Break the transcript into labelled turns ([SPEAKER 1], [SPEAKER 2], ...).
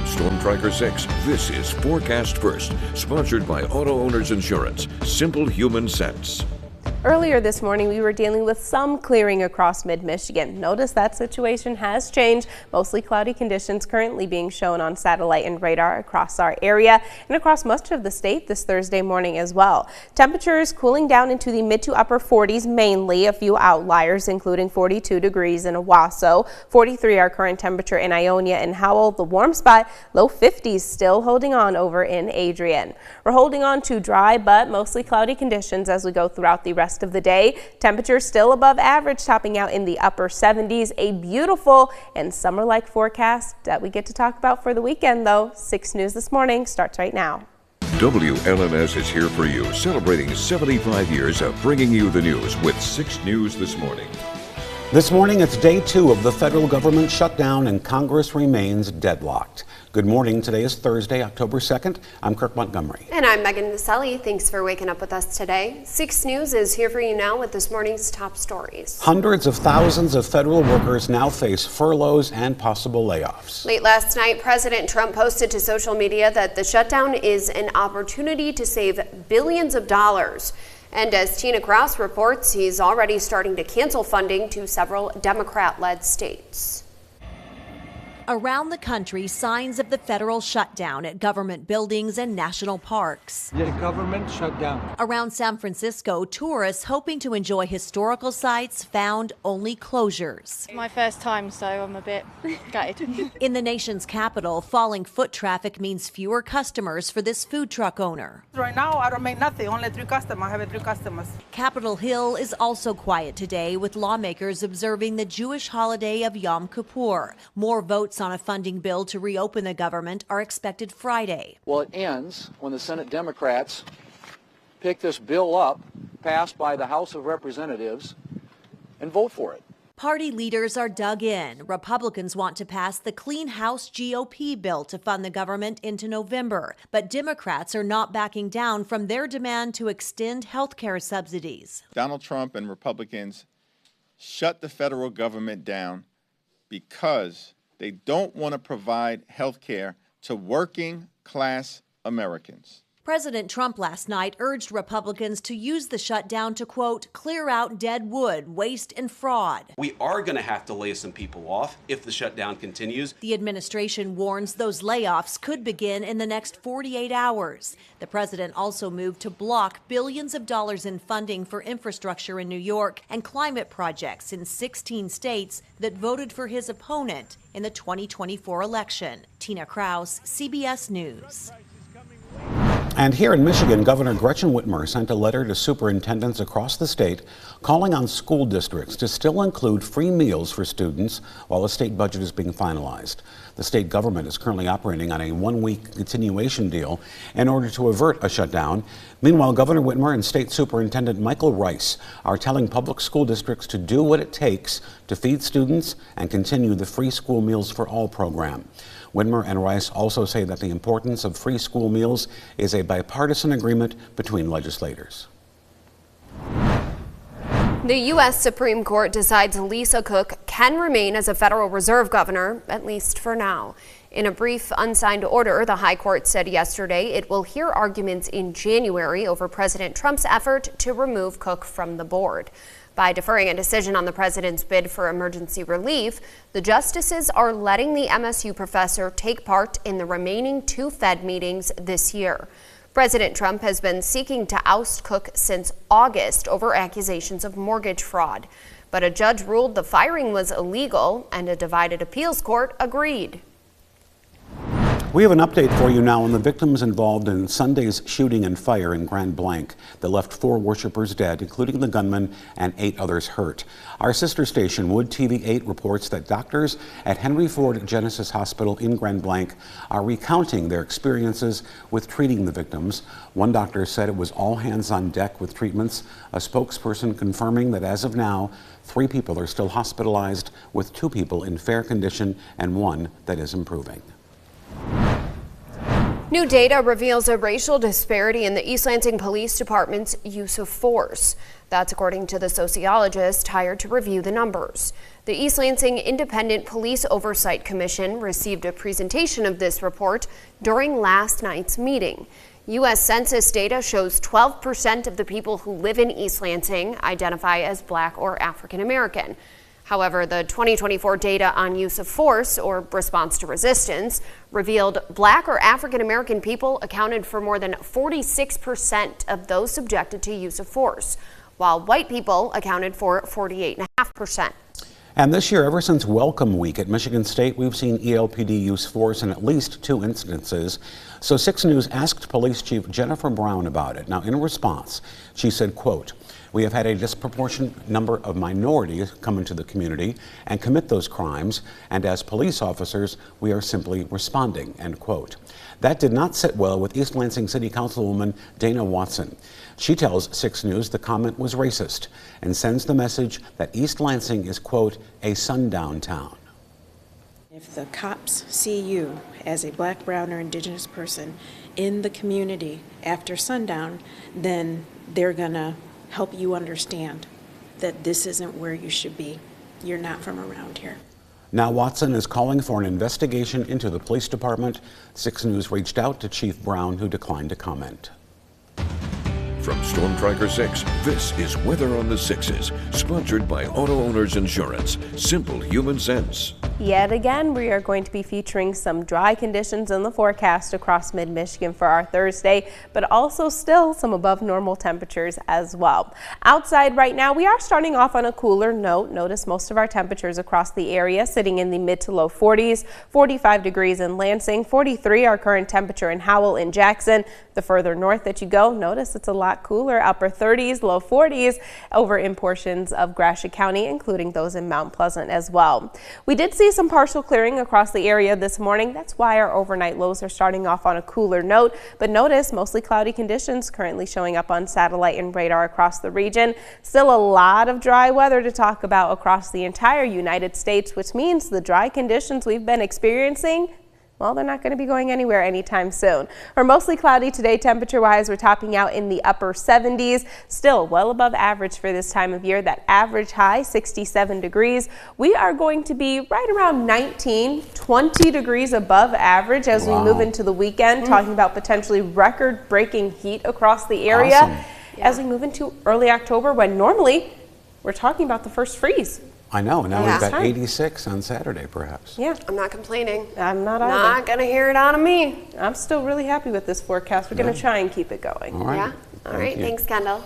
[SPEAKER 1] Storm Tracker 6. This is Forecast First, sponsored by Auto Owners Insurance. Simple human sense.
[SPEAKER 2] Earlier this morning, we were dealing with some clearing across mid-Michigan. Notice that situation has changed. Mostly cloudy conditions currently being shown on satellite and radar across our area and across much of the state this Thursday morning as well. Temperatures cooling down into the mid to upper 40s mainly, a few outliers including 42 degrees in Owasso, 43 our current temperature in Ionia and Howell. The warm spot, low 50s, still holding on over in Adrian. We're holding on to dry but mostly cloudy conditions as we go throughout the rest of the day. Temperatures still above average, topping out in the upper 70s. A beautiful and summer-like forecast that we get to talk about for the weekend, though. 6 News This Morning starts right now.
[SPEAKER 1] WLNS is here for you, celebrating 75 years of bringing you the news with 6 News This Morning.
[SPEAKER 3] This morning, it's day 2 of the federal government shutdown and Congress remains deadlocked. Good morning. Today is Thursday, October 2nd. I'm Kirk Montgomery.
[SPEAKER 4] And I'm Megan Vaselli. Thanks for waking up with us today. 6 News is here for you now with this morning's top stories.
[SPEAKER 3] Hundreds of thousands of federal workers now face furloughs and possible layoffs.
[SPEAKER 4] Late last night, President Trump posted to social media that the shutdown is an opportunity to save billions of dollars. And as Tina Kraus reports, he's already starting to cancel funding to several Democrat-led states.
[SPEAKER 5] Around the country, signs of the federal shutdown at government buildings and national parks.
[SPEAKER 6] The government shut down.
[SPEAKER 5] Around San Francisco, tourists hoping to enjoy historical sites found only closures.
[SPEAKER 7] My first time, so I'm a bit gutted.
[SPEAKER 5] In the nation's capital, falling foot traffic means fewer customers for this food truck owner.
[SPEAKER 8] Right now, I don't make nothing, only 3 customers. I have 3 customers.
[SPEAKER 5] Capitol Hill is also quiet today, with lawmakers observing the Jewish holiday of Yom Kippur. More votes on a funding bill to reopen the government are expected Friday.
[SPEAKER 9] Well, it ends when the Senate Democrats pick this bill up, passed by the House of Representatives, and vote for it.
[SPEAKER 5] Party leaders are dug in. Republicans want to pass the Clean House GOP bill to fund the government into November, but Democrats are not backing down from their demand to extend health care subsidies.
[SPEAKER 10] Donald Trump and Republicans shut the federal government down because they don't want to provide health care to working class Americans.
[SPEAKER 5] President Trump last night urged Republicans to use the shutdown to, quote, clear out dead wood, waste, and fraud.
[SPEAKER 11] We are going to have to lay some people off if the shutdown continues.
[SPEAKER 5] The administration warns those layoffs could begin in the next 48 hours. The president also moved to block billions of dollars in funding for infrastructure in New York and climate projects in 16 states that voted for his opponent in the 2024 election. Tina Kraus, CBS News.
[SPEAKER 3] And here in Michigan, Governor Gretchen Whitmer sent a letter to superintendents across the state calling on school districts to still include free meals for students while the state budget is being finalized. The state government is currently operating on a 1-week continuation deal in order to avert a shutdown. Meanwhile, Governor Whitmer and State Superintendent Michael Rice are telling public school districts to do what it takes to feed students and continue the Free School Meals for All program. Whitmer and Rice also say that the importance of free school meals is a bipartisan agreement between legislators.
[SPEAKER 4] The U.S. Supreme Court decides Lisa Cook can remain as a Federal Reserve governor, at least for now. In a brief unsigned order, the High Court said yesterday it will hear arguments in January over President Trump's effort to remove Cook from the board. By deferring a decision on the president's bid for emergency relief, the justices are letting the MSU professor take part in the remaining 2 Fed meetings this year. President Trump has been seeking to oust Cook since August over accusations of mortgage fraud. But a judge ruled the firing was illegal, and a divided appeals court agreed.
[SPEAKER 3] We have an update for you now on the victims involved in Sunday's shooting and fire in Grand Blanc that left 4 worshipers dead, including the gunman, and 8 others hurt. Our sister station, Wood TV 8, reports that doctors at Henry Ford Genesis Hospital in Grand Blanc are recounting their experiences with treating the victims. One doctor said it was all hands on deck with treatments, a spokesperson confirming that as of now, 3 people are still hospitalized, with 2 people in fair condition and 1 that is improving.
[SPEAKER 4] New data reveals a racial disparity in the East Lansing Police Department's use of force. That's according to the sociologist hired to review the numbers. The East Lansing Independent Police Oversight Commission received a presentation of this report during last night's meeting. U.S. Census data shows 12% of the people who live in East Lansing identify as Black or African American. However, the 2024 data on use of force, or response to resistance, revealed Black or African American people accounted for more than 46% of those subjected to use of force, while white people accounted for 48.5%.
[SPEAKER 3] And this year, ever since Welcome Week at Michigan State, we've seen ELPD use force in at least 2 instances. So 6 News asked Police Chief Jennifer Brown about it. Now, in response, she said, quote, "We have had a disproportionate number of minorities come into the community and commit those crimes, and as police officers, we are simply responding," end quote. That did not sit well with East Lansing City Councilwoman Dana Watson. She tells 6 News the comment was racist and sends the message that East Lansing is, quote, "a sundown town."
[SPEAKER 6] If the cops see you as a Black, brown, or Indigenous person in the community after sundown, then they're gonna help you understand that this isn't where you should be. You're not from around here.
[SPEAKER 3] Now Watson is calling for an investigation into the police department. 6 News reached out to Chief Brown, who declined to comment.
[SPEAKER 1] From Storm Tracker 6, this is Weather on the Sixes, sponsored by Auto Owners Insurance. Simple human sense.
[SPEAKER 2] Yet again, we are going to be featuring some dry conditions in the forecast across mid-Michigan for our Thursday, but also still some above normal temperatures as well. Outside right now, we are starting off on a cooler note. Notice most of our temperatures across the area sitting in the mid to low 40s, 45 degrees in Lansing, 43 our current temperature in Howell and Jackson. The further north that you go, notice it's a lot cooler, upper 30s, low 40s over in portions of Gratiot County, including those in Mount Pleasant as well. We did see some partial clearing across the area this morning. That's why our overnight lows are starting off on a cooler note. But notice mostly cloudy conditions currently showing up on satellite and radar across the region. Still a lot of dry weather to talk about across the entire United States, which means the dry conditions we've been experiencing, well, they're not going to be going anywhere anytime soon. We're mostly cloudy today temperature-wise. We're topping out in the upper 70s, still well above average for this time of year. That average high, 67 degrees. We are going to be right around 19, 20 degrees above average as we move into the weekend, talking about potentially record-breaking heat across the area.
[SPEAKER 3] Awesome.
[SPEAKER 2] As we move into early October, when normally we're talking about the first freeze.
[SPEAKER 3] I know, and now we've got 86 on Saturday, perhaps.
[SPEAKER 2] Yeah.
[SPEAKER 4] I'm not complaining.
[SPEAKER 2] I'm not either.
[SPEAKER 4] Not gonna hear it out of me.
[SPEAKER 2] I'm still really happy with this forecast. We're going to try and keep it going.
[SPEAKER 3] All right.
[SPEAKER 4] Yeah. All right.
[SPEAKER 3] you.
[SPEAKER 4] Thanks, Kendall.